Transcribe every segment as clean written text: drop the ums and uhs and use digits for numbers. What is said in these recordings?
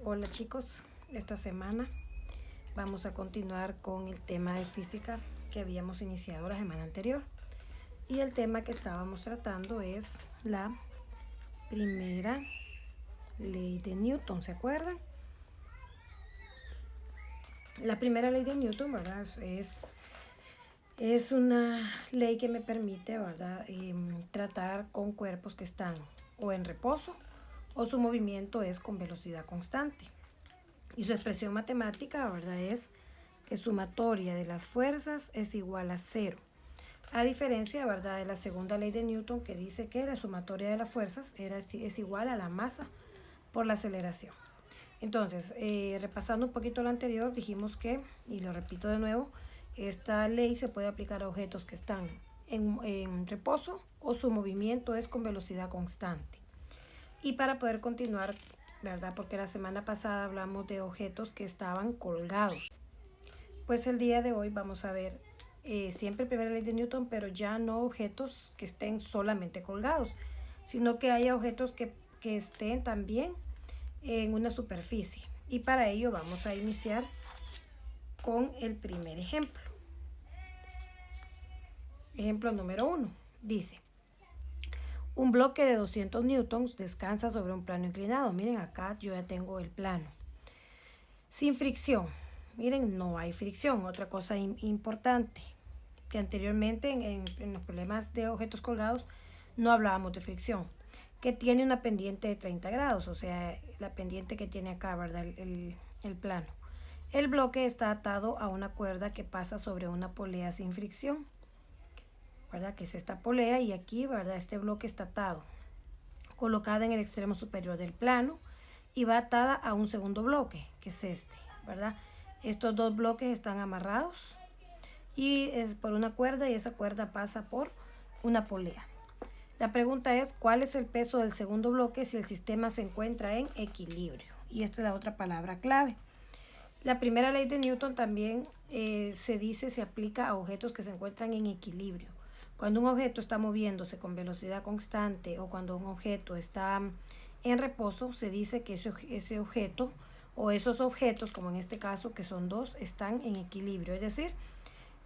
Hola chicos, esta semana vamos a continuar con el tema de física que habíamos iniciado la semana anterior. Y el tema que estábamos tratando es la primera ley de Newton, ¿se acuerdan? La primera ley de Newton, ¿verdad? Es una ley que me permite, ¿verdad? Tratar con cuerpos que están o en reposo o su movimiento es con velocidad constante. Y su expresión matemática, ¿verdad? Es que sumatoria de las fuerzas es igual a 0. A diferencia, ¿verdad?, de la segunda ley de Newton que dice que la sumatoria de las fuerzas es igual a la masa por la aceleración. Entonces, repasando un poquito lo anterior, dijimos que, y lo repito de nuevo, esta ley se puede aplicar a objetos que están en reposo o su movimiento es con velocidad constante. Y para poder continuar, ¿verdad? Porque la semana pasada hablamos de objetos que estaban colgados. Pues el día de hoy vamos a ver siempre primera ley de Newton, pero ya no objetos que estén solamente colgados, sino que haya objetos que estén también en una superficie. Y para ello vamos a iniciar con el primer ejemplo. Ejemplo número 1. Dice, un bloque de 200 newtons descansa sobre un plano inclinado. Miren, acá yo ya tengo el plano. Sin fricción. Miren, no hay fricción. Otra cosa importante, que anteriormente en los problemas de objetos colgados no hablábamos de fricción. Que tiene una pendiente de 30 grados, o sea, la pendiente que tiene acá, ¿verdad? El plano. El bloque está atado a una cuerda que pasa sobre una polea sin fricción, ¿verdad? Que es esta polea y aquí, ¿verdad? Este bloque está atado, colocada en el extremo superior del plano y va atada a un segundo bloque, que es este, ¿verdad? Estos dos bloques están amarrados y es por una cuerda y esa cuerda pasa por una polea. La pregunta es, ¿cuál es el peso del segundo bloque si el sistema se encuentra en equilibrio? Y esta es la otra palabra clave. La primera ley de Newton también se aplica a objetos que se encuentran en equilibrio. Cuando un objeto está moviéndose con velocidad constante o cuando un objeto está en reposo, se dice que ese objeto o esos objetos, como en este caso que son dos, están en equilibrio. Es decir,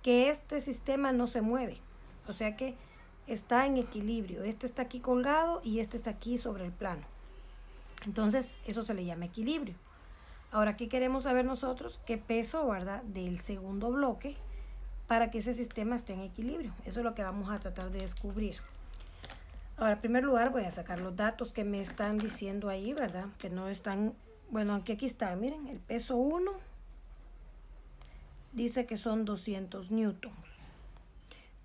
que este sistema no se mueve. O sea que está en equilibrio. Este está aquí colgado y este está aquí sobre el plano. Entonces, eso se le llama equilibrio. Ahora, ¿qué queremos saber nosotros? ¿Qué peso, verdad, del segundo bloque para que ese sistema esté en equilibrio? Eso es lo que vamos a tratar de descubrir. Ahora, en primer lugar, voy a sacar los datos que me están diciendo ahí, ¿verdad? Que no están, bueno, aunque aquí están, miren, el peso 1 dice que son 200 newtons.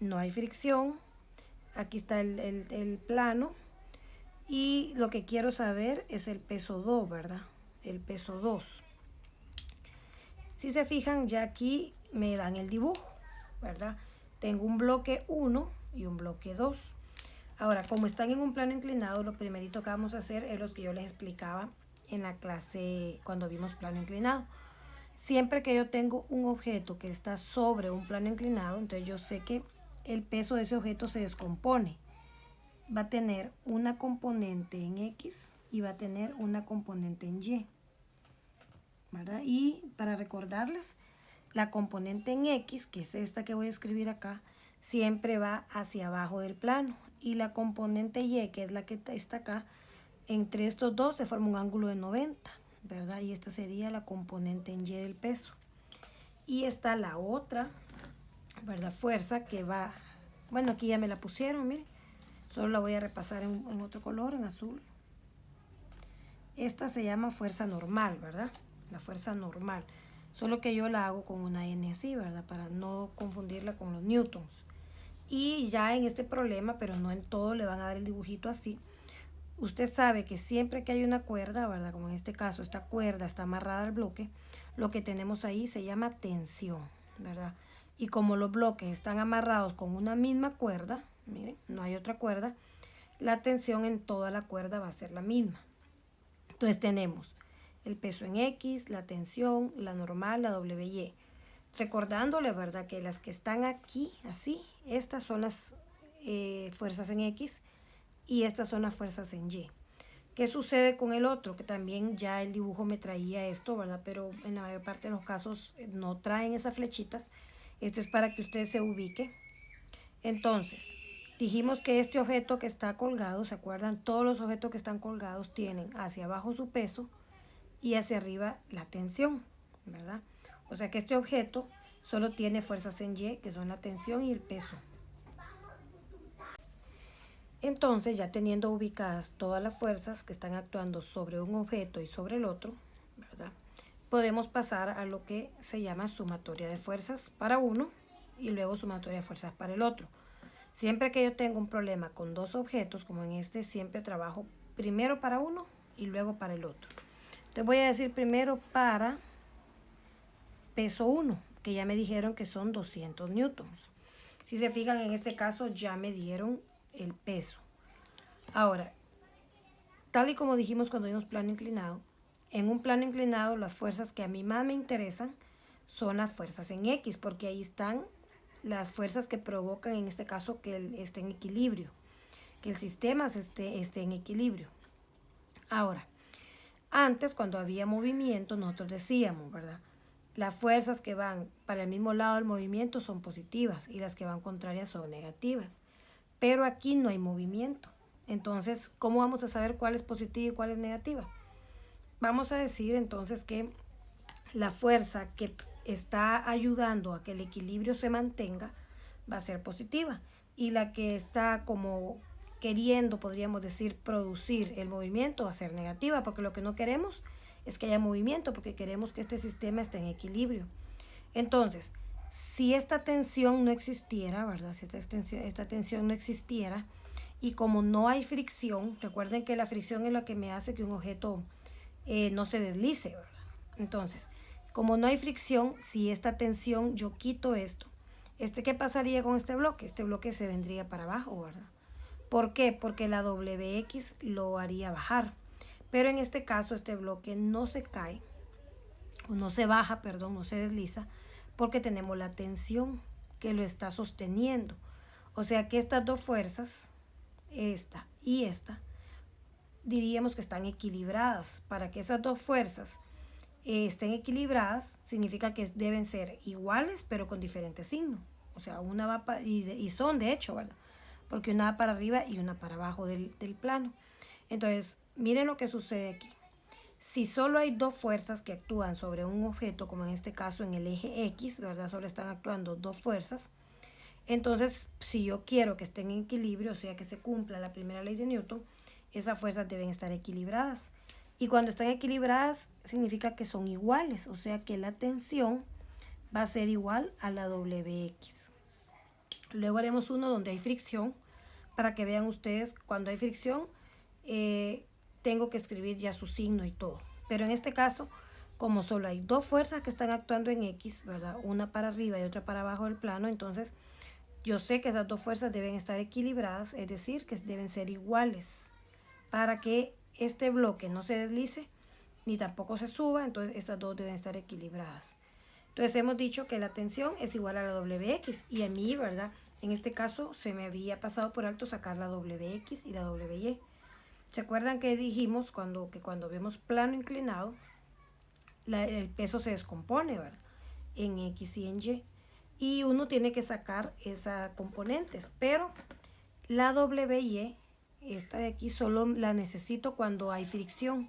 No hay fricción. Aquí está el plano. Y lo que quiero saber es el peso 2, ¿verdad? El peso 2. Si se fijan, ya aquí me dan el dibujo, ¿verdad? Tengo un bloque 1 y un bloque 2. Ahora, como están en un plano inclinado, lo primerito que vamos a hacer es lo que yo les explicaba en la clase cuando vimos plano inclinado. Siempre que yo tengo un objeto que está sobre un plano inclinado, entonces yo sé que el peso de ese objeto se descompone. Va a tener una componente en X y va a tener una componente en Y, ¿verdad? Y para recordarles, la componente en X, que es esta que voy a escribir acá, siempre va hacia abajo del plano. Y la componente Y, que es la que está acá, entre estos dos se forma un ángulo de 90, ¿verdad? Y esta sería la componente en Y del peso. Y está la otra, ¿verdad? Fuerza que va, bueno, aquí ya me la pusieron, miren. Solo la voy a repasar en otro color, en azul. Esta se llama fuerza normal, ¿verdad? La fuerza normal. Solo que yo la hago con una N así, ¿verdad? Para no confundirla con los newtons. Y ya en este problema, pero no en todo, le van a dar el dibujito así. Usted sabe que siempre que hay una cuerda, ¿verdad? Como en este caso, esta cuerda está amarrada al bloque, lo que tenemos ahí se llama tensión, ¿verdad? Y como los bloques están amarrados con una misma cuerda, miren, no hay otra cuerda, la tensión en toda la cuerda va a ser la misma. Entonces tenemos el peso en X, la tensión, la normal, la WY. Recordándole, ¿verdad? Que las que están aquí, así, estas son las fuerzas en X y estas son las fuerzas en Y. ¿Qué sucede con el otro? Que también ya el dibujo me traía esto, ¿verdad? Pero en la mayor parte de los casos no traen esas flechitas. Esto es para que usted se ubique. Entonces, dijimos que este objeto que está colgado, ¿se acuerdan? Todos los objetos que están colgados tienen hacia abajo su peso y hacia arriba la tensión, ¿verdad? O sea que este objeto solo tiene fuerzas en Y, que son la tensión y el peso. Entonces, ya teniendo ubicadas todas las fuerzas que están actuando sobre un objeto y sobre el otro, ¿verdad? Podemos pasar a lo que se llama sumatoria de fuerzas para uno y luego sumatoria de fuerzas para el otro. Siempre que yo tengo un problema con dos objetos, como en este, siempre trabajo primero para uno y luego para el otro. Entonces voy a decir primero para peso 1, que ya me dijeron que son 200 newtons. Si se fijan, en este caso ya me dieron el peso. Ahora, tal y como dijimos cuando vimos plano inclinado, en un plano inclinado las fuerzas que a mí más me interesan son las fuerzas en X, porque ahí están las fuerzas que provocan en este caso que esté en equilibrio, que el sistema esté en equilibrio. Ahora, antes cuando había movimiento nosotros decíamos, ¿verdad? Las fuerzas que van para el mismo lado del movimiento son positivas y las que van contrarias son negativas. Pero aquí no hay movimiento. Entonces, ¿cómo vamos a saber cuál es positiva y cuál es negativa? Vamos a decir entonces que la fuerza que está ayudando a que el equilibrio se mantenga va a ser positiva y la que está como queriendo, podríamos decir, producir el movimiento va a ser negativa, porque lo que no queremos es que haya movimiento, porque queremos que este sistema esté en equilibrio. Entonces, si esta tensión no existiera, ¿verdad? Si esta tensión no existiera, y como no hay fricción, recuerden que la fricción es la que me hace que un objeto no se deslice, ¿verdad? Entonces, como no hay fricción, si esta tensión, yo quito esto, ¿qué pasaría con este bloque? Este bloque se vendría para abajo, ¿verdad? ¿Por qué? Porque la WX lo haría bajar. Pero en este caso, este bloque no se cae, o no se baja, perdón, no se desliza, porque tenemos la tensión que lo está sosteniendo. O sea que estas dos fuerzas, esta y esta, diríamos que están equilibradas. Para que esas dos fuerzas estén equilibradas, significa que deben ser iguales, pero con diferentes signos. O sea, una va para, y son de hecho, ¿verdad? Porque una va para arriba y una para abajo del plano. Entonces, miren lo que sucede aquí. Si solo hay dos fuerzas que actúan sobre un objeto, como en este caso en el eje X, ¿verdad? Solo están actuando dos fuerzas. Entonces, si yo quiero que estén en equilibrio, o sea, que se cumpla la primera ley de Newton, esas fuerzas deben estar equilibradas. Y cuando están equilibradas, significa que son iguales, o sea que la tensión va a ser igual a la WX. Luego haremos uno donde hay fricción, para que vean ustedes, cuando hay fricción, tengo que escribir ya su signo y todo. Pero en este caso, como solo hay dos fuerzas que están actuando en X, ¿verdad? Una para arriba y otra para abajo del plano, entonces yo sé que esas dos fuerzas deben estar equilibradas, es decir, que deben ser iguales para que este bloque no se deslice ni tampoco se suba, entonces estas dos deben estar equilibradas. Entonces hemos dicho que la tensión es igual a la WX y a mí, ¿verdad? En este caso se me había pasado por alto sacar la WX y la WY. ¿Se acuerdan que dijimos que cuando vemos plano inclinado, el peso se descompone, ¿verdad? En X y en Y. Y uno tiene que sacar esas componentes, pero la WY, esta de aquí, solo la necesito cuando hay fricción,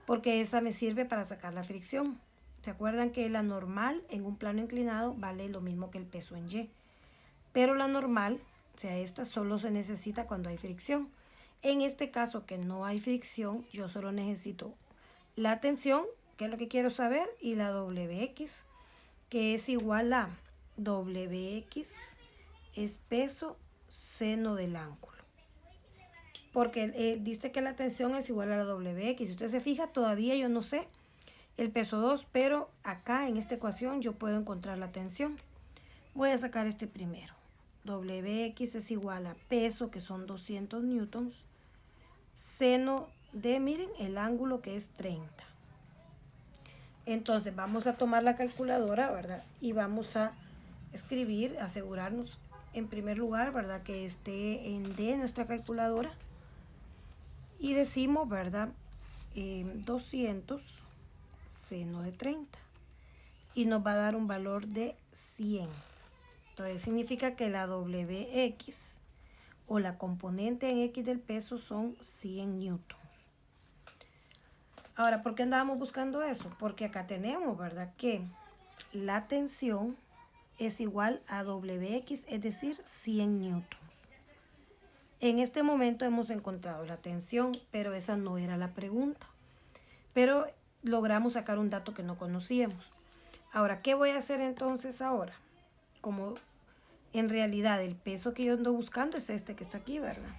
porque esa me sirve para sacar la fricción. ¿Se acuerdan que la normal en un plano inclinado vale lo mismo que el peso en Y? Pero la normal, o sea, esta solo se necesita cuando hay fricción. En este caso que no hay fricción, yo solo necesito la tensión, que es lo que quiero saber, y la WX, que es igual a WX es peso seno del ángulo. Porque dice que la tensión es igual a la WX. Si usted se fija, todavía yo no sé el peso 2, pero acá en esta ecuación yo puedo encontrar la tensión. Voy a sacar este primero. WX es igual a peso, que son 200 newtons, seno de, miren, el ángulo que es 30. Entonces vamos a tomar la calculadora, ¿verdad? Y vamos a escribir, asegurarnos en primer lugar, ¿verdad? Que esté en D nuestra calculadora. Y decimos, ¿verdad? 200 seno de 30. Y nos va a dar un valor de 100. Entonces significa que la Wx o la componente en X del peso son 100 newtons. Ahora, ¿por qué andábamos buscando eso? Porque acá tenemos, ¿verdad? Que la tensión es igual a Wx, es decir, 100 newtons. En este momento hemos encontrado la tensión, pero esa no era la pregunta. Pero logramos sacar un dato que no conocíamos. Ahora, ¿qué voy a hacer entonces ahora? Como en realidad el peso que yo ando buscando es este que está aquí, ¿verdad?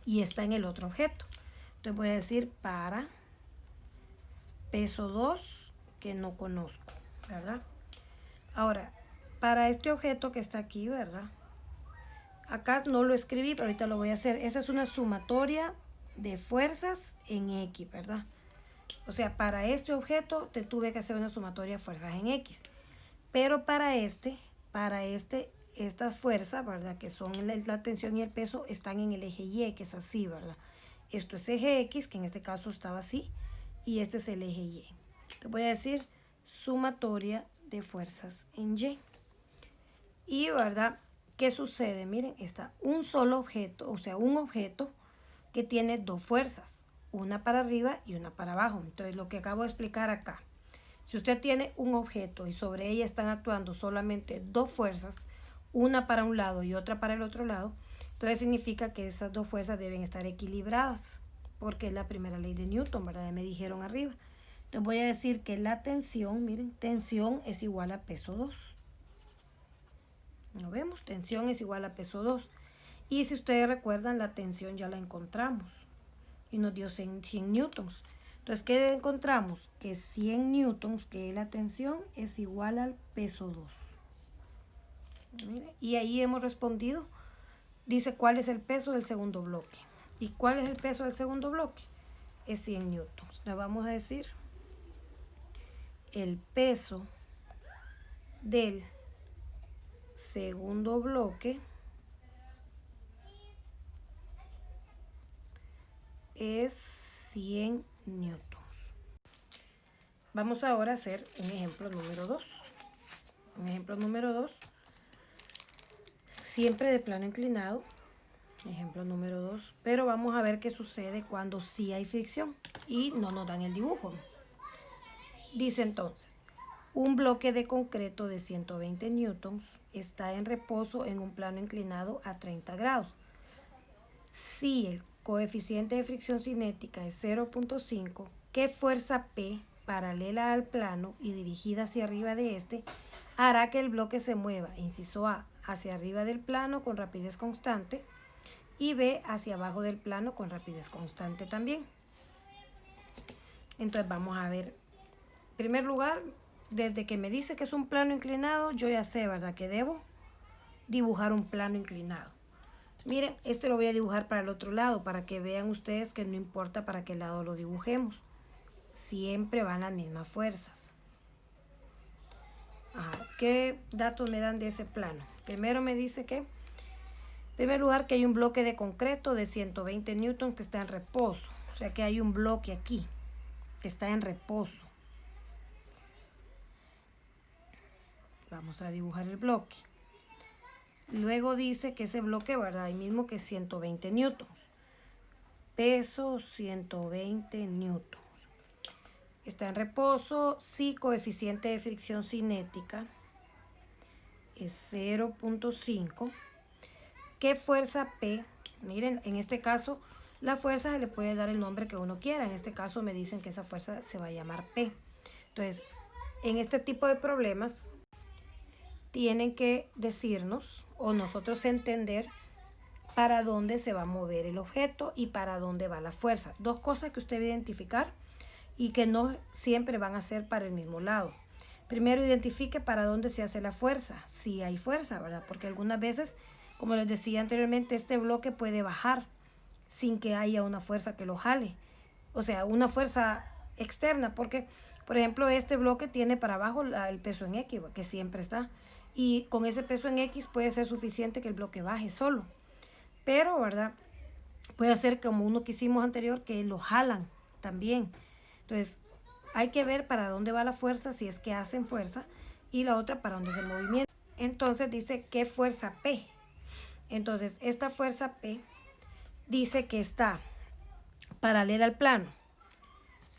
Y está en el otro objeto. Entonces voy a decir para peso 2 que no conozco, ¿verdad? Ahora, para este objeto que está aquí, ¿verdad? Acá no lo escribí, pero ahorita lo voy a hacer. Esa es una sumatoria de fuerzas en X, ¿verdad? O sea, para este objeto te tuve que hacer una sumatoria de fuerzas en X. Pero para estas fuerzas, ¿verdad? Que son la tensión y el peso, están en el eje Y, que es así, ¿verdad? Esto es eje X, que en este caso estaba así, y este es el eje Y. Te voy a decir sumatoria de fuerzas en Y. Y, ¿verdad? ¿Qué sucede? Miren, está un solo objeto, o sea, un objeto que tiene dos fuerzas, una para arriba y una para abajo. Entonces, lo que acabo de explicar acá, si usted tiene un objeto y sobre ella están actuando solamente dos fuerzas, una para un lado y otra para el otro lado, entonces significa que esas dos fuerzas deben estar equilibradas, porque es la primera ley de Newton, ¿verdad? Ya me dijeron arriba. Entonces voy a decir que la tensión, miren, tensión es igual a peso 2. ¿Lo vemos? Tensión es igual a peso 2. Y si ustedes recuerdan, la tensión ya la encontramos y nos dio 100 newtons. Entonces, ¿qué encontramos? Que 100 newtons, que es la tensión, es igual al peso 2. Mire, y ahí hemos respondido. Dice, ¿cuál es el peso del segundo bloque? ¿Y cuál es el peso del segundo bloque? Es 100 newtons. Le vamos a decir el peso del segundo bloque es 100 newtons. Vamos ahora a hacer un ejemplo número 2. Un ejemplo número 2, siempre de plano inclinado. Ejemplo número 2, pero vamos a ver qué sucede cuando sí hay fricción y no nos dan el dibujo. Dice entonces, un bloque de concreto de 120 newtons está en reposo en un plano inclinado a 30 grados. Si el coeficiente de fricción cinética es 0.5, ¿qué fuerza P paralela al plano y dirigida hacia arriba de este hará que el bloque se mueva, inciso A, hacia arriba del plano con rapidez constante y B, hacia abajo del plano con rapidez constante también? Entonces vamos a ver. En primer lugar, desde que me dice que es un plano inclinado, yo ya sé, ¿verdad?, que debo dibujar un plano inclinado. Miren, este lo voy a dibujar para el otro lado, para que vean ustedes que no importa para qué lado lo dibujemos. Siempre van las mismas fuerzas. ¿Qué datos me dan de ese plano? Primero me dice que, en primer lugar, que hay un bloque de concreto de 120 newtons que está en reposo. O sea que hay un bloque aquí que está en reposo. Vamos a dibujar el bloque. Luego dice que ese bloque, ¿verdad?, ahí mismo que 120 newtons. Peso 120 newtons. Está en reposo, sí, coeficiente de fricción cinética es 0.5. ¿Qué fuerza P? Miren, en este caso, la fuerza se le puede dar el nombre que uno quiera. En este caso me dicen que esa fuerza se va a llamar P. Entonces, en este tipo de problemas, tienen que decirnos o nosotros entender para dónde se va a mover el objeto y para dónde va la fuerza. Dos cosas que usted debe identificar y que no siempre van a ser para el mismo lado. Primero, identifique para dónde se hace la fuerza, si hay fuerza, ¿verdad? Porque algunas veces, como les decía anteriormente, este bloque puede bajar sin que haya una fuerza que lo jale. O sea, una fuerza externa, porque, por ejemplo, este bloque tiene para abajo el peso en X, que siempre está. Y con ese peso en X puede ser suficiente que el bloque baje solo. Pero, ¿verdad?, Puede ser como uno que hicimos anterior, que lo jalan también. Entonces, hay que ver para dónde va la fuerza, si es que hacen fuerza, y la otra para dónde es el movimiento. Entonces dice, ¿qué fuerza P? Entonces, esta fuerza P dice que está paralela al plano.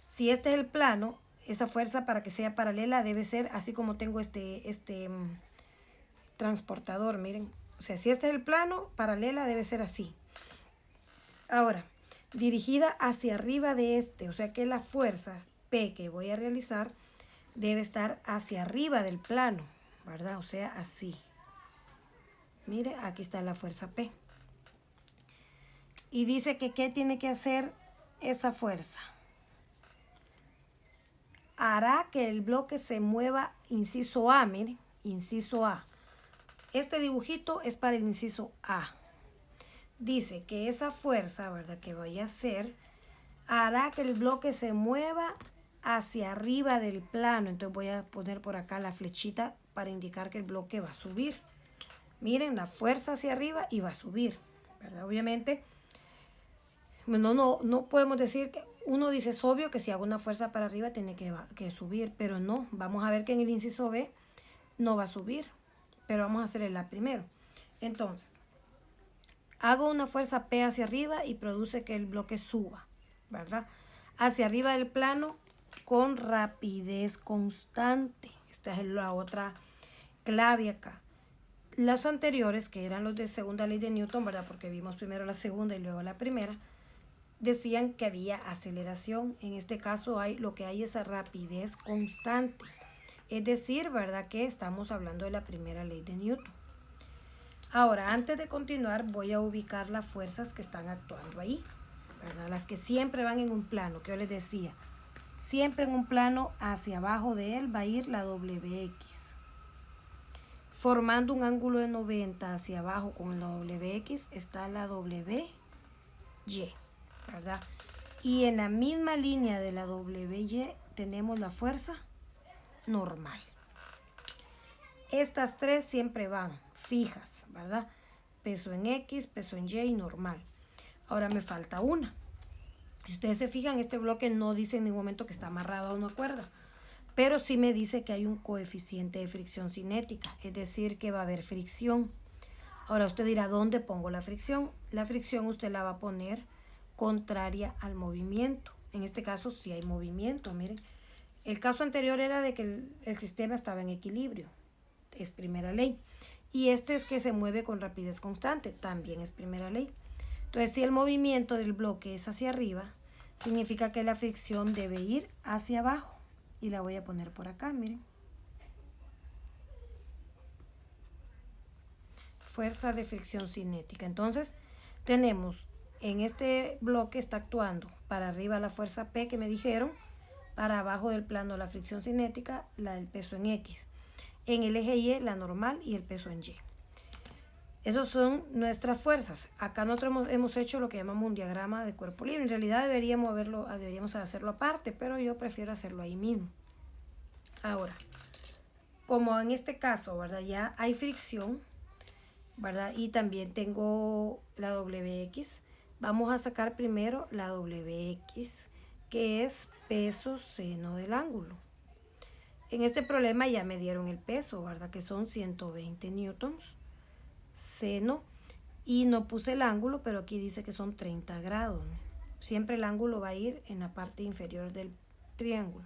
Si este es el plano, esa fuerza para que sea paralela debe ser así como tengo este transportador, miren. O sea, si este es el plano, paralela debe ser así. Ahora, dirigida hacia arriba de este, o sea que la fuerza P que voy a realizar debe estar hacia arriba del plano, ¿verdad? O sea, así. Mire, aquí está la fuerza P. Y dice que ¿qué tiene que hacer esa fuerza? Hará que el bloque se mueva, inciso A, miren, inciso A. Este dibujito es para el inciso A. Dice que esa fuerza, ¿verdad?, que vaya a hacer, hará que el bloque se mueva hacia arriba del plano. Entonces voy a poner por acá la flechita para indicar que el bloque va a subir. Miren, la fuerza hacia arriba y va a subir, ¿verdad? Obviamente, no podemos decir que uno dice, es obvio que si hago una fuerza para arriba tiene que subir, pero no. Vamos a ver que en el inciso B no va a subir, pero vamos a hacerle la primero. Entonces, hago una fuerza P hacia arriba y produce que el bloque suba, ¿verdad? Hacia arriba del plano con rapidez constante. Esta es la otra clave acá. Los anteriores, que eran los de segunda ley de Newton, ¿verdad? Porque vimos primero la segunda y luego la primera, decían que había aceleración. En este caso lo que hay es rapidez constante. Es decir, ¿verdad?, que estamos hablando de la primera ley de Newton. Ahora, antes de continuar, voy a ubicar las fuerzas que están actuando ahí, ¿verdad? Las que siempre van en un plano, que yo les decía. Siempre en un plano hacia abajo de él va a ir la WX. Formando un ángulo de 90 hacia abajo con la WX está la WY, ¿verdad? Y en la misma línea de la WY tenemos la fuerza normal. Estas tres siempre van fijas, ¿verdad? Peso en X, peso en Y y normal. Ahora me falta una. Si ustedes se fijan, este bloque no dice en ningún momento que está amarrado a una cuerda, pero sí me dice que hay un coeficiente de fricción cinética, es decir, que va a haber fricción. Ahora usted dirá, ¿dónde pongo la fricción? La fricción usted la va a poner contraria al movimiento. En este caso sí hay movimiento, miren. El caso anterior era de que el sistema estaba en equilibrio, es primera ley. Y este es que se mueve con rapidez constante, también es primera ley. Entonces, si el movimiento del bloque es hacia arriba, significa que la fricción debe ir hacia abajo. Y la voy a poner por acá, miren. Fuerza de fricción cinética. Entonces, tenemos en este bloque está actuando para arriba la fuerza P que me dijeron, para abajo del plano la fricción cinética, la del peso en X. En el eje Y la normal y el peso en Y. Esas son nuestras fuerzas. Acá nosotros hemos hecho lo que llamamos un diagrama de cuerpo libre. En realidad deberíamos hacerlo aparte, pero yo prefiero hacerlo ahí mismo. Ahora, como en este caso, ¿verdad?, ya hay fricción, ¿verdad? Y también tengo la WX. Vamos a sacar primero la WX, que es peso seno del ángulo. En este problema ya me dieron el peso, ¿verdad?, que son 120 newtons. Seno, y no puse el ángulo, pero aquí dice que son 30 grados. Siempre el ángulo va a ir en la parte inferior del triángulo.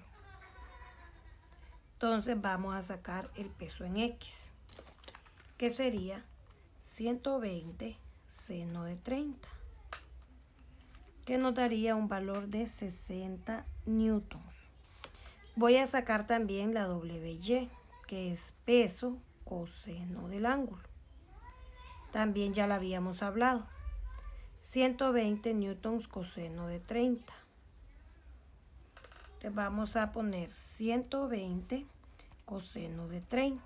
Entonces vamos a sacar el peso en X, que sería 120 seno de 30, que nos daría un valor de 60 newtons. Voy a sacar también la WY, que es peso coseno del ángulo. También ya la habíamos hablado. 120 newtons coseno de 30. Entonces vamos a poner 120 coseno de 30.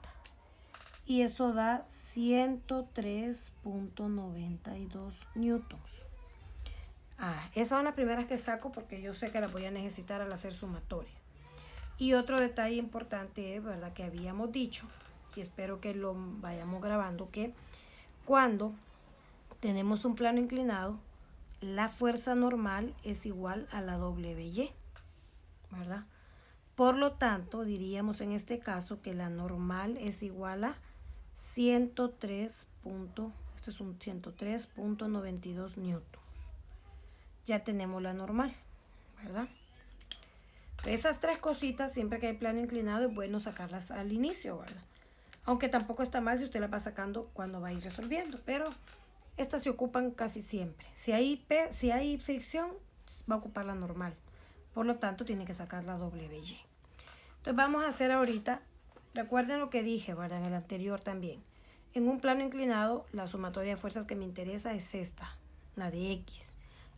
Y eso da 103.92 newtons. Esas son las primeras que saco porque yo sé que las voy a necesitar al hacer sumatoria. Y otro detalle importante es, ¿verdad?, que habíamos dicho, y espero que lo vayamos grabando, que cuando tenemos un plano inclinado, la fuerza normal es igual a la WY, ¿verdad? Por lo tanto, diríamos en este caso que la normal es igual a 103.92 newtons. Ya tenemos la normal, ¿verdad? Esas tres cositas, siempre que hay plano inclinado, es bueno sacarlas al inicio, ¿verdad? Aunque tampoco está mal si usted las va sacando cuando va a ir resolviendo, pero estas se ocupan casi siempre. Si hay fricción, va a ocupar la normal. Por lo tanto, tiene que sacar la WY. Entonces vamos a hacer ahorita, recuerden lo que dije, ¿verdad? En el anterior también. En un plano inclinado, la sumatoria de fuerzas que me interesa es esta, la de X.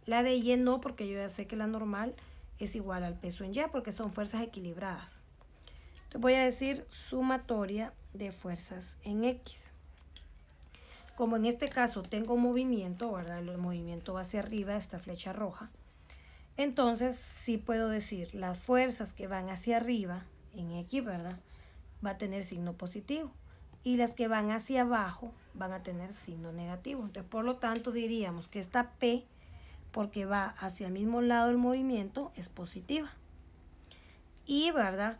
La de Y no, porque yo ya sé que la normal es igual al peso en Y, porque son fuerzas equilibradas. Entonces voy a decir sumatoria de fuerzas en X. Como en este caso tengo movimiento, ¿verdad? El movimiento va hacia arriba, esta flecha roja. Entonces sí puedo decir las fuerzas que van hacia arriba en X, ¿verdad? Va a tener signo positivo. Y las que van hacia abajo van a tener signo negativo. Entonces, por lo tanto, diríamos que esta P, porque va hacia el mismo lado del movimiento, es positiva. Y, ¿verdad?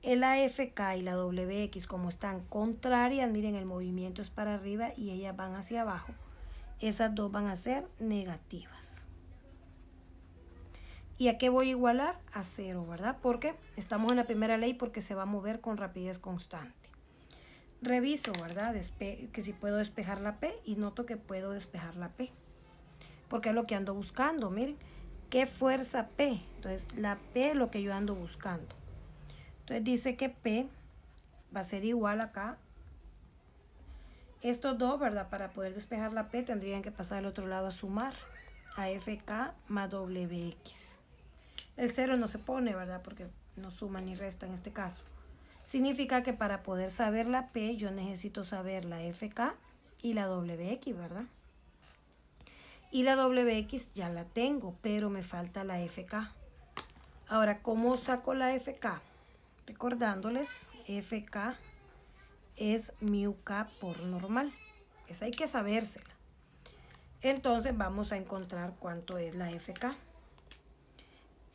La FK y la WX, como están contrarias, miren, el movimiento es para arriba y ellas van hacia abajo. Esas dos van a ser negativas. ¿Y a qué voy a igualar? A 0, ¿verdad? Porque estamos en la primera ley porque se va a mover con rapidez constante. Reviso, ¿verdad? Que si puedo despejar la P y noto que puedo despejar la P. Porque es lo que ando buscando, miren. ¿Qué fuerza P? Entonces, la P es lo que yo ando buscando. Entonces, dice que P va a ser igual acá. Estos dos, ¿verdad? Para poder despejar la P tendrían que pasar al otro lado a sumar. A FK más WX. El 0 no se pone, ¿verdad? Porque no suma ni resta en este caso. Significa que para poder saber la P, yo necesito saber la FK y la WX, ¿verdad? Y la WX ya la tengo, pero me falta la FK. Ahora, ¿cómo saco la FK? Recordándoles, FK es μK por normal. Esa hay que sabérsela. Entonces, vamos a encontrar cuánto es la FK.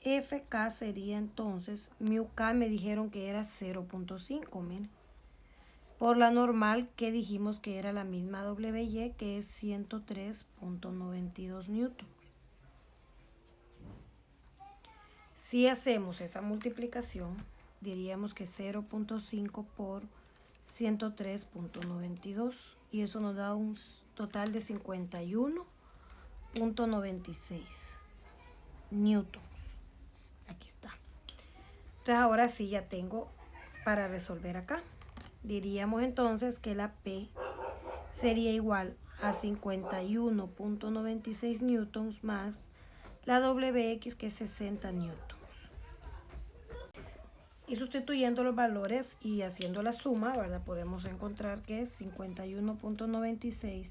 FK sería entonces, μK me dijeron que era 0.5, miren. Por la normal que dijimos que era la misma WY, que es 103.92 newtons. Si hacemos esa multiplicación, diríamos que 0.5 por 103.92 y eso nos da un total de 51.96 newtons. Aquí está. Entonces ahora sí ya tengo para resolver acá. Diríamos entonces que la P sería igual a 51.96 newtons más la WX, que es 60 newtons. Y sustituyendo los valores y haciendo la suma, ¿verdad? Podemos encontrar que 51.96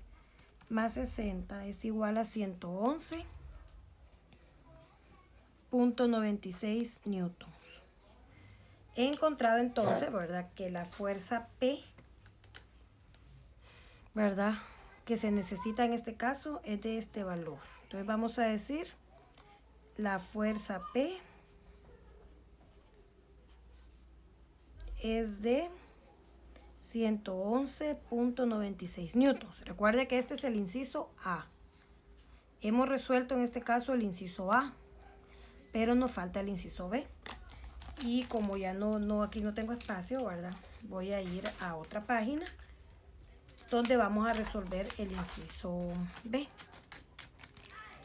más 60 es igual a 111.96 newtons. He encontrado entonces, ¿verdad? Que la fuerza P, ¿verdad? Que se necesita en este caso es de este valor. Entonces vamos a decir la fuerza P es de 111.96 newtons. Recuerde que este es el inciso A. Hemos resuelto en este caso el inciso A, pero nos falta el inciso B. Y como ya aquí no tengo espacio, ¿verdad? Voy a ir a otra página donde vamos a resolver el inciso B.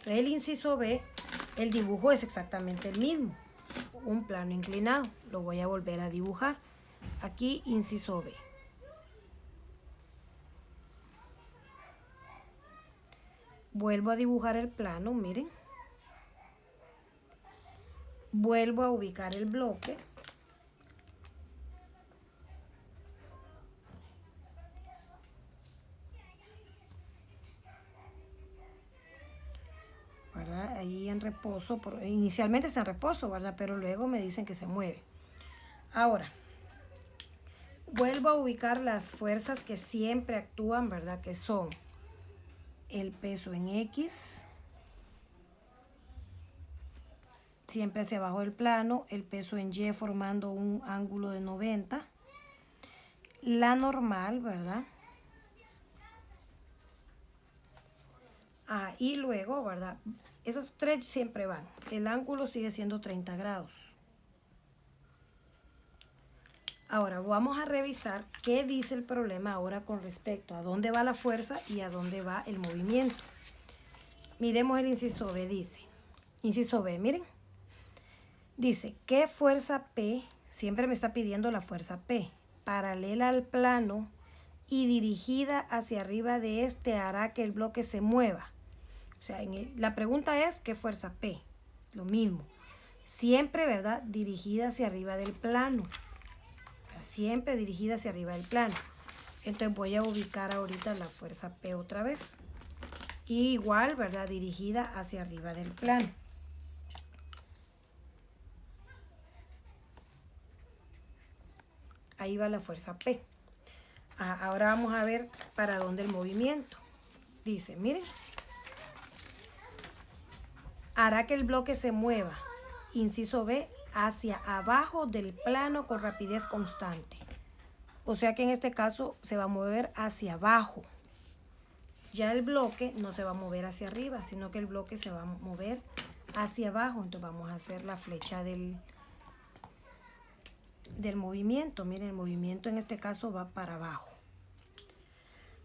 El inciso B, el dibujo es exactamente el mismo. Un plano inclinado. Lo voy a volver a dibujar. Aquí, inciso B. Vuelvo a dibujar el plano, miren. Vuelvo a ubicar el bloque. ¿Verdad? Ahí en reposo, inicialmente está en reposo, ¿verdad? Pero luego me dicen que se mueve. Ahora, vuelvo a ubicar las fuerzas que siempre actúan, ¿verdad? Que son el peso en X, siempre hacia abajo del plano, el peso en Y formando un ángulo de 90. La normal, ¿verdad? Y luego, ¿verdad? Esos tres siempre van. El ángulo sigue siendo 30 grados. Ahora vamos a revisar qué dice el problema ahora con respecto a dónde va la fuerza y a dónde va el movimiento. Miremos el inciso B, dice. Inciso B, miren. Dice, ¿qué fuerza P? Siempre me está pidiendo la fuerza P. Paralela al plano y dirigida hacia arriba de este hará que el bloque se mueva. O sea, la pregunta es, ¿qué fuerza P? Es lo mismo. Siempre, ¿verdad? Dirigida hacia arriba del plano. Siempre dirigida hacia arriba del plano. Entonces voy a ubicar ahorita la fuerza P otra vez. Y igual, ¿verdad? Dirigida hacia arriba del plano. Ahí va la fuerza P. Ahora vamos a ver para dónde el movimiento. Dice, miren. Hará que el bloque se mueva. Inciso B, hacia abajo del plano con rapidez constante. O sea que en este caso se va a mover hacia abajo. Ya el bloque no se va a mover hacia arriba, sino que el bloque se va a mover hacia abajo. Entonces vamos a hacer la flecha del movimiento. Miren, el movimiento en este caso va para abajo.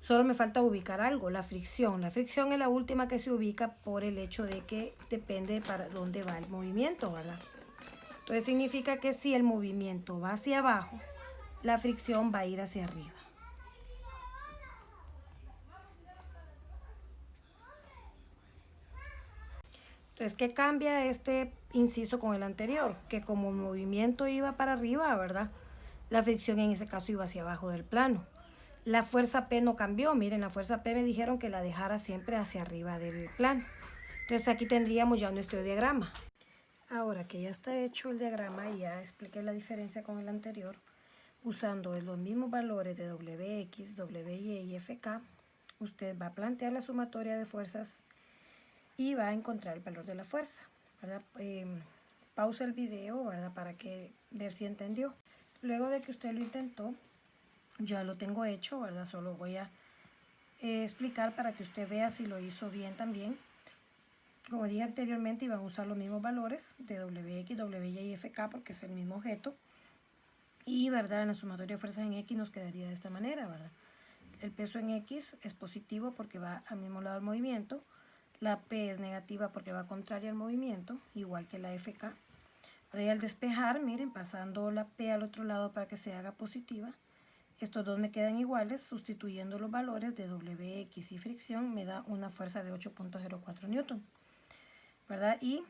Solo me falta ubicar algo, la fricción. La fricción es la última que se ubica por el hecho de que depende para dónde va el movimiento, ¿verdad? Entonces significa que si el movimiento va hacia abajo, la fricción va a ir hacia arriba. Entonces, ¿qué cambia este inciso con el anterior? Que como el movimiento iba para arriba, ¿verdad? La fricción en ese caso iba hacia abajo del plano. La fuerza P no cambió. Miren, la fuerza P me dijeron que la dejara siempre hacia arriba del plano. Entonces aquí tendríamos ya nuestro diagrama. Ahora que ya está hecho el diagrama y ya expliqué la diferencia con el anterior, usando los mismos valores de Wx, Wy y Fk, usted va a plantear la sumatoria de fuerzas y va a encontrar el valor de la fuerza, ¿verdad? Pausa el video, ¿verdad? Para que ver si entendió. Luego de que usted lo intentó, ya lo tengo hecho, ¿verdad? Solo voy a explicar para que usted vea si lo hizo bien también. Como dije anteriormente, iban a usar los mismos valores de Wx, Wy y Fk porque es el mismo objeto. Y, ¿verdad? En la sumatoria de fuerzas en X nos quedaría de esta manera, ¿verdad? El peso en X es positivo porque va al mismo lado del movimiento. La P es negativa porque va contraria al movimiento, igual que la Fk. Ahora al despejar, miren, pasando la P al otro lado para que se haga positiva, estos dos me quedan iguales, sustituyendo los valores de Wx y fricción me da una fuerza de 8.04 newton, ¿verdad? Y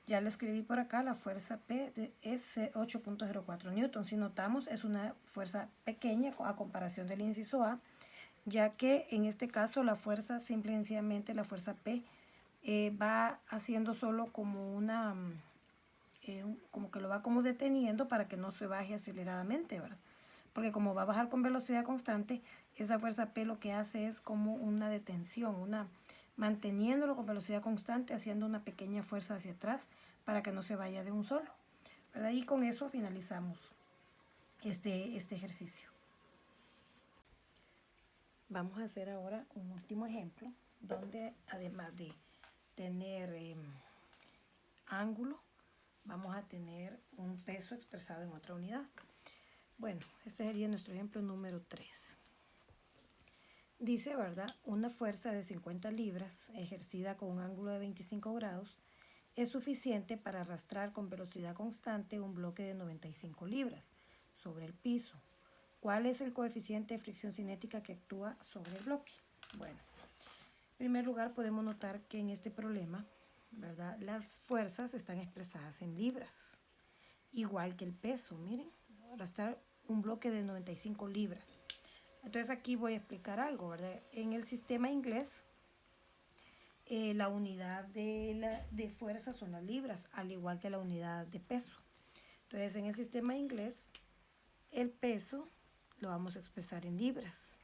ya lo escribí por acá, la fuerza P es 8.04 newton. Si notamos, es una fuerza pequeña a comparación del inciso A, ya que en este caso la fuerza, simple y sencillamente la fuerza P, va haciendo solo como una, como que lo va como deteniendo para que no se baje aceleradamente, ¿verdad? Porque como va a bajar con velocidad constante, esa fuerza P lo que hace es como una detención, manteniéndolo con velocidad constante, haciendo una pequeña fuerza hacia atrás para que no se vaya de un solo, ¿verdad? Y con eso finalizamos este ejercicio. Vamos a hacer ahora un último ejemplo donde además de tener ángulo, vamos a tener un peso expresado en otra unidad. Bueno, este sería nuestro ejemplo número 3. Dice, ¿verdad? Una fuerza de 50 libras ejercida con un ángulo de 25 grados es suficiente para arrastrar con velocidad constante un bloque de 95 libras sobre el piso. ¿Cuál es el coeficiente de fricción cinética que actúa sobre el bloque? Bueno, en primer lugar podemos notar que en este problema, ¿verdad? Las fuerzas están expresadas en libras, igual que el peso. Miren, arrastrar un bloque de 95 libras. Entonces aquí voy a explicar algo, ¿verdad? En el sistema inglés, la unidad de fuerza son las libras, al igual que la unidad de peso. Entonces en el sistema inglés, el peso lo vamos a expresar en libras.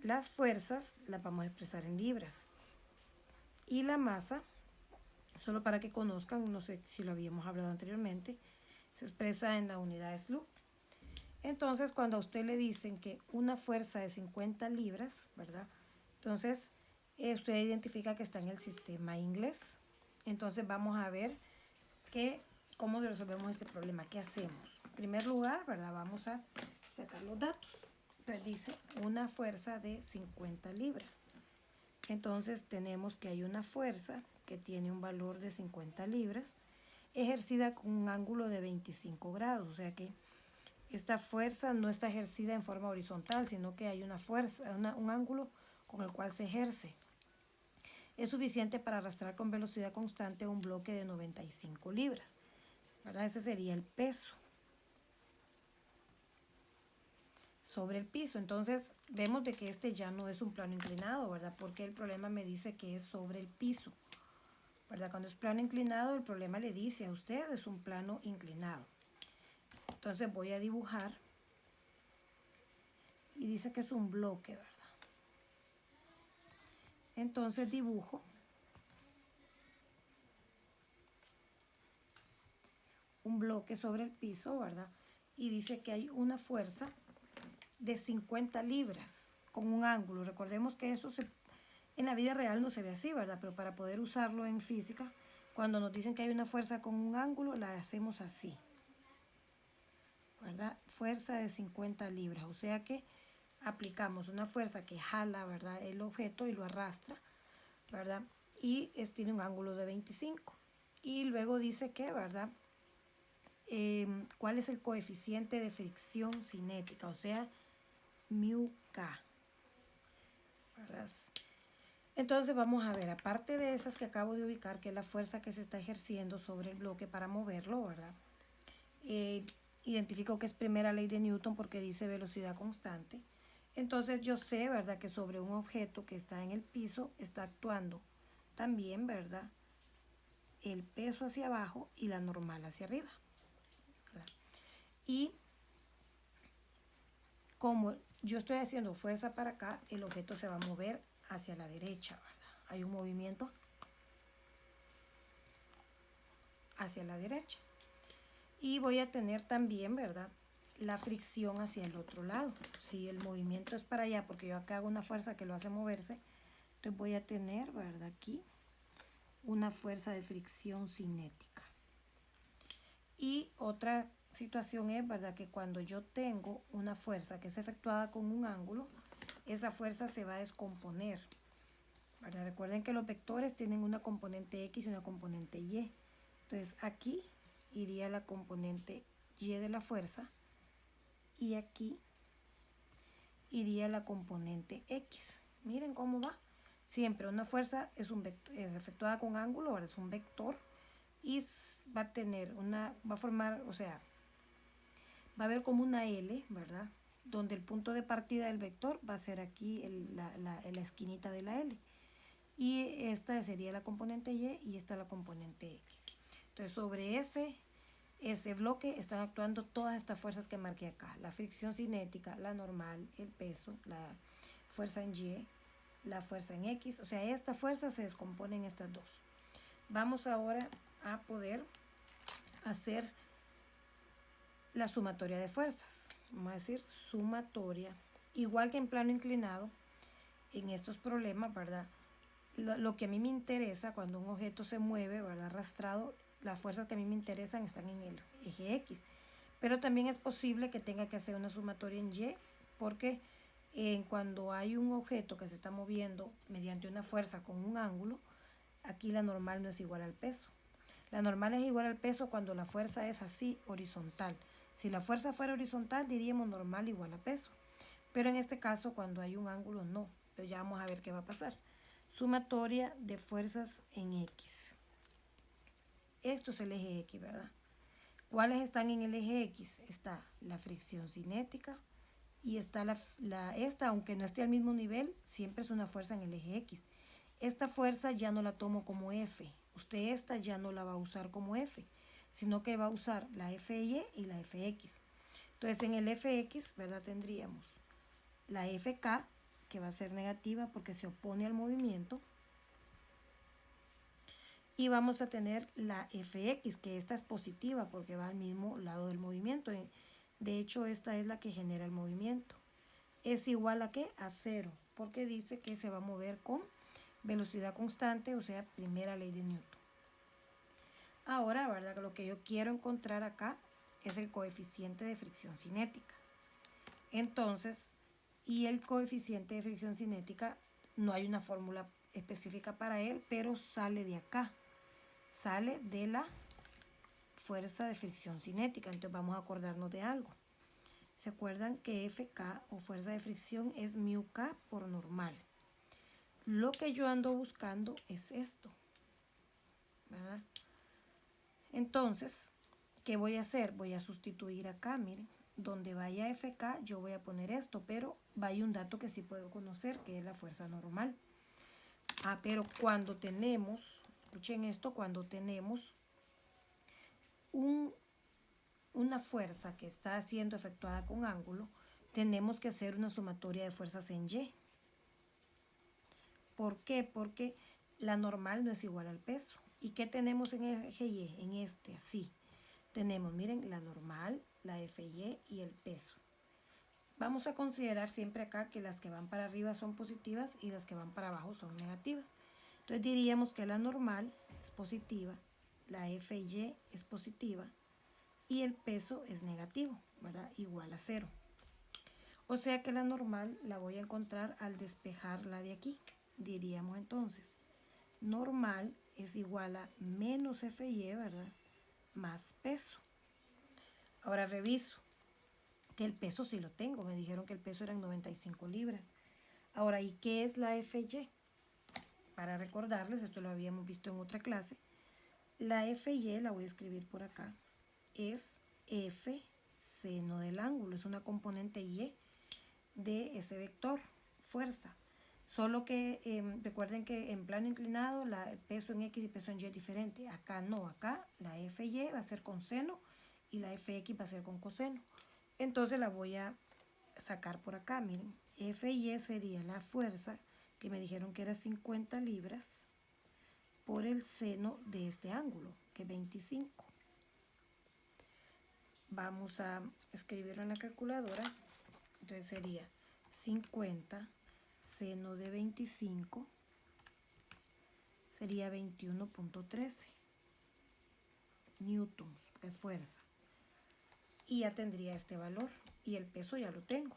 Las fuerzas las vamos a expresar en libras. Y la masa Solo para que conozcan, no sé si lo habíamos hablado anteriormente, se expresa en la unidad de SLU. Entonces, cuando a usted le dicen que una fuerza de 50 libras, ¿verdad? Entonces, usted identifica que está en el sistema inglés. Entonces, vamos a ver cómo resolvemos este problema. ¿Qué hacemos? En primer lugar, ¿verdad? Vamos a sacar los datos. Entonces, dice una fuerza de 50 libras. Entonces, tenemos que hay una fuerza que tiene un valor de 50 libras ejercida con un ángulo de 25 grados. O sea que esta fuerza no está ejercida en forma horizontal, sino que hay una fuerza, un ángulo con el cual se ejerce. Es suficiente para arrastrar con velocidad constante un bloque de 95 libras. ¿Verdad? Ese sería el peso sobre el piso. Entonces vemos de que este ya no es un plano inclinado, ¿verdad? Porque el problema me dice que es sobre el piso, ¿verdad? Cuando es plano inclinado, el problema le dice a usted es un plano inclinado. Entonces voy a dibujar y dice que es un bloque, ¿verdad? Entonces dibujo un bloque sobre el piso, ¿verdad? Y dice que hay una fuerza de 50 libras con un ángulo. Recordemos que eso en la vida real no se ve así, ¿verdad? Pero para poder usarlo en física, cuando nos dicen que hay una fuerza con un ángulo, la hacemos así, ¿verdad? Fuerza de 50 libras, o sea que aplicamos una fuerza que jala, ¿verdad? El objeto y lo arrastra, ¿verdad? Y tiene un ángulo de 25. Y luego dice que, ¿verdad? ¿Cuál es el coeficiente de fricción cinética? O sea, mu K, ¿verdad? Entonces vamos a ver, aparte de esas que acabo de ubicar, que es la fuerza que se está ejerciendo sobre el bloque para moverlo, ¿verdad? Identifico que es primera ley de Newton porque dice velocidad constante. Entonces yo sé, ¿verdad?, que sobre un objeto que está en el piso está actuando también, ¿verdad?, el peso hacia abajo y la normal hacia arriba, ¿verdad? Y como yo estoy haciendo fuerza para acá, el objeto se va a mover hacia la derecha, ¿verdad? Hay un movimiento hacia la derecha. Y voy a tener también, ¿verdad?, la fricción hacia el otro lado. Si el movimiento es para allá, porque yo acá hago una fuerza que lo hace moverse, entonces voy a tener, ¿verdad?, aquí una fuerza de fricción cinética. Y otra situación es, ¿verdad?, que cuando yo tengo una fuerza que es efectuada con un ángulo, esa fuerza se va a descomponer, ¿verdad? Recuerden que los vectores tienen una componente X y una componente Y. Entonces aquí iría la componente Y de la fuerza y aquí iría la componente X. Miren cómo va. Siempre una fuerza es un vector, efectuada con ángulo, ahora es un vector y va a tener va a formar, o sea, va a haber como una L, ¿verdad? Donde el punto de partida del vector va a ser aquí la esquinita de la L. Y esta sería la componente Y y esta la componente X. Entonces sobre ese bloque están actuando todas estas fuerzas que marqué acá. La fricción cinética, la normal, el peso, la fuerza en Y, la fuerza en X. O sea, esta fuerza se descompone en estas dos. Vamos ahora a poder hacer la sumatoria de fuerzas. Vamos a decir sumatoria. Igual que en plano inclinado, en estos problemas, ¿verdad? Lo que a mí me interesa cuando un objeto se mueve, ¿verdad?, arrastrado, las fuerzas que a mí me interesan están en el eje X. Pero también es posible que tenga que hacer una sumatoria en Y, porque cuando hay un objeto que se está moviendo mediante una fuerza con un ángulo, aquí la normal no es igual al peso. La normal es igual al peso cuando la fuerza es así, horizontal. Si la fuerza fuera horizontal, diríamos normal igual a peso. Pero en este caso, cuando hay un ángulo, no. Entonces ya vamos a ver qué va a pasar. Sumatoria de fuerzas en X. Esto es el eje X, ¿verdad? ¿Cuáles están en el eje X? Está la fricción cinética y está esta, aunque no esté al mismo nivel, siempre es una fuerza en el eje X. Esta fuerza ya no la tomo como F. Usted esta ya no la va a usar como F, sino que va a usar la FY y la FX. Entonces en el FX, ¿verdad?, tendríamos la FK, que va a ser negativa porque se opone al movimiento, Y vamos a tener la Fx, que esta es positiva porque va al mismo lado del movimiento. De hecho, esta es la que genera el movimiento. Es igual a ¿qué? A 0, porque dice que se va a mover con velocidad constante, o sea, primera ley de Newton. Ahora, ¿verdad? Lo que yo quiero encontrar acá es el coeficiente de fricción cinética. Entonces, y el coeficiente de fricción cinética, no hay una fórmula específica para él, pero sale de acá. Sale de la fuerza de fricción cinética. Entonces vamos a acordarnos de algo. ¿Se acuerdan que Fk o fuerza de fricción es μk por normal? Lo que yo ando buscando es esto, ¿verdad? Entonces, ¿qué voy a hacer? Voy a sustituir acá, miren. Donde vaya Fk, yo voy a poner esto, pero vaya un dato que sí puedo conocer, que es la fuerza normal. Pero cuando tenemos, escuchen esto, cuando tenemos una fuerza que está siendo efectuada con ángulo, tenemos que hacer una sumatoria de fuerzas en Y. ¿Por qué? Porque la normal no es igual al peso. ¿Y qué tenemos en el eje Y? En este, así. Tenemos, miren, la normal, la FY y el peso. Vamos a considerar siempre acá que las que van para arriba son positivas y las que van para abajo son negativas. Entonces diríamos que la normal es positiva, la FY es positiva y el peso es negativo, ¿verdad? Igual a 0. O sea que la normal la voy a encontrar al despejarla de aquí. Diríamos entonces, normal es igual a menos FY, ¿verdad? Más peso. Ahora reviso que el peso sí lo tengo. Me dijeron que el peso eran 95 libras. Ahora, ¿y qué es la FY? Para recordarles, esto lo habíamos visto en otra clase. La FY, la voy a escribir por acá, es F seno del ángulo. Es una componente Y de ese vector, fuerza. Solo que recuerden que en plano inclinado el peso en X y peso en Y es diferente. Acá no, acá la FY va a ser con seno y la FX va a ser con coseno. Entonces la voy a sacar por acá, miren. FY sería la fuerza que me dijeron que era 50 libras por el seno de este ángulo, que es 25. Vamos a escribirlo en la calculadora. Entonces sería 50 seno de 25 sería 21.13 newtons de fuerza. Y ya tendría este valor. Y el peso ya lo tengo.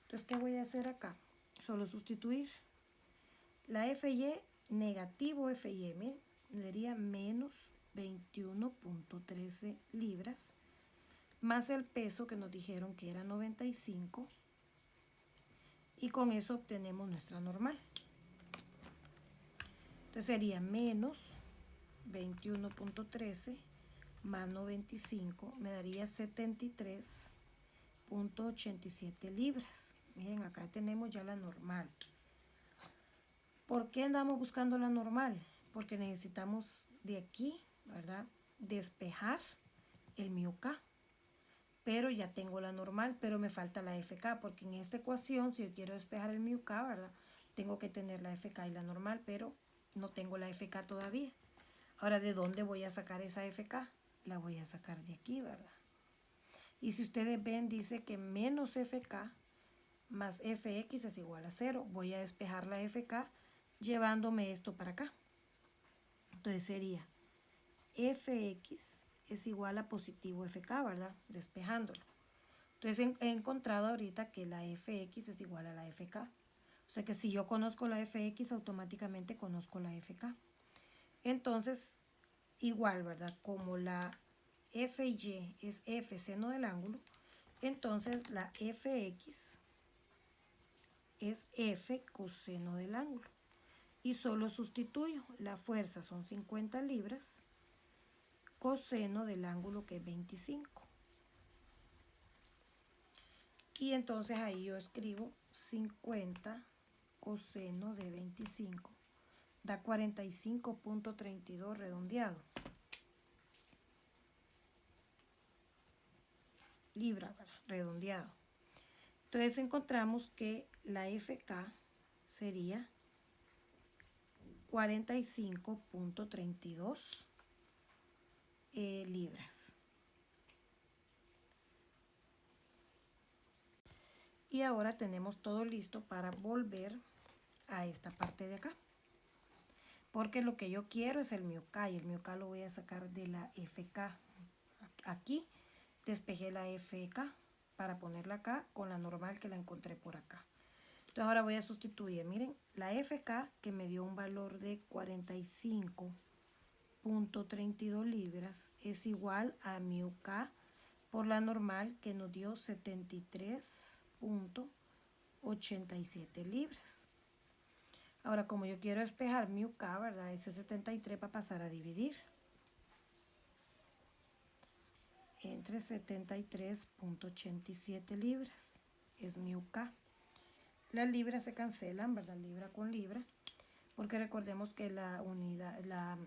Entonces, ¿qué voy a hacer acá? Solo sustituir. La FY, negativo FY, miren, sería menos 21.13 libras. Más el peso que nos dijeron que era 95. Y con eso obtenemos nuestra normal. Entonces sería menos 21.13 más 95 me daría 73.87 libras. Miren, acá tenemos ya la normal. ¿Por qué andamos buscando la normal? Porque necesitamos de aquí, ¿verdad? Despejar el μk. Pero ya tengo la normal, pero me falta la FK, porque en esta ecuación, si yo quiero despejar el μk, ¿verdad? Tengo que tener la FK y la normal, pero no tengo la FK todavía. Ahora, ¿de dónde voy a sacar esa FK? La voy a sacar de aquí, ¿verdad? Y si ustedes ven, dice que menos FK más FX es igual a 0. Voy a despejar la FK llevándome esto para acá. Entonces sería FX es igual a positivo FK, ¿verdad? Despejándolo. Entonces he encontrado ahorita que la FX es igual a la FK. O sea que si yo conozco la FX, automáticamente conozco la FK. Entonces, igual, ¿verdad? Como la FY es F seno del ángulo, entonces la FX es F coseno del ángulo. Y solo sustituyo. La fuerza son 50 libras, coseno del ángulo que es 25. Y entonces ahí yo escribo 50 coseno de 25. Da 45.32 redondeado. Libra, redondeado. Entonces encontramos que la FK sería 45.32 libras. Y ahora tenemos todo listo para volver a esta parte de acá. Porque lo que yo quiero es el MIUK y el MIUK lo voy a sacar de la FK. Aquí despejé la FK para ponerla acá con la normal que la encontré por acá. Entonces ahora voy a sustituir, miren, la FK que me dio un valor de 45.32 libras es igual a MIUK por la normal que nos dio 73.87 libras. Ahora, como yo quiero despejar MIUK, ¿verdad? Ese 73 va a pasar a dividir entre 73.87 libras. Es MIUK. Las libras se cancelan, ¿verdad? Libra con libra. Porque recordemos que la unidad,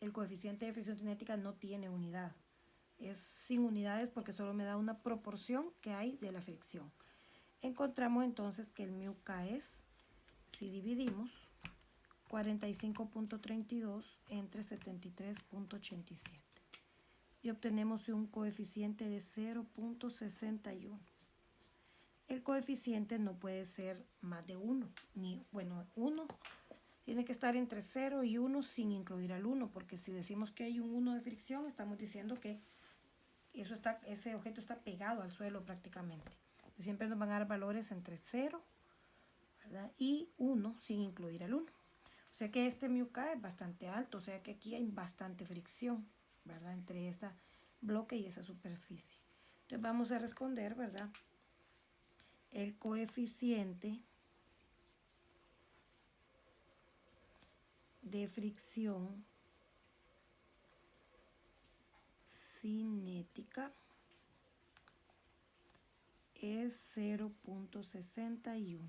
el coeficiente de fricción cinética no tiene unidad. Es sin unidades porque solo me da una proporción que hay de la fricción. Encontramos entonces que el MIUK es, si dividimos, 45.32 entre 73.87. Y obtenemos un coeficiente de 0.61. El coeficiente no puede ser más de 1, ni, bueno, 1 tiene que estar entre 0 y 1 sin incluir al 1, porque si decimos que hay un 1 de fricción, estamos diciendo que ese objeto está pegado al suelo prácticamente. Siempre nos van a dar valores entre 0, ¿verdad? Y 1 sin incluir al 1. O sea que este MIUK es bastante alto, o sea que aquí hay bastante fricción, ¿verdad? Entre este bloque y esa superficie. Entonces vamos a responder, ¿verdad? El coeficiente de fricción cinética es 0.61,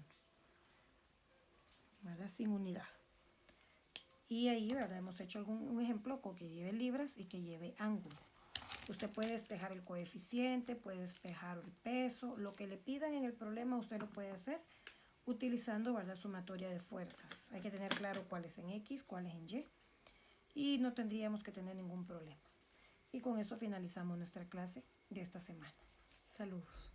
¿verdad? Sin unidad. Y ahí, ¿verdad? Hemos hecho un ejemplo con que lleve libras y que lleve ángulo. Usted puede despejar el coeficiente, puede despejar el peso, lo que le pidan en el problema usted lo puede hacer utilizando, ¿verdad?, sumatoria de fuerzas. Hay que tener claro cuál es en X, cuál es en Y y no tendríamos que tener ningún problema. Y con eso finalizamos nuestra clase de esta semana. Saludos.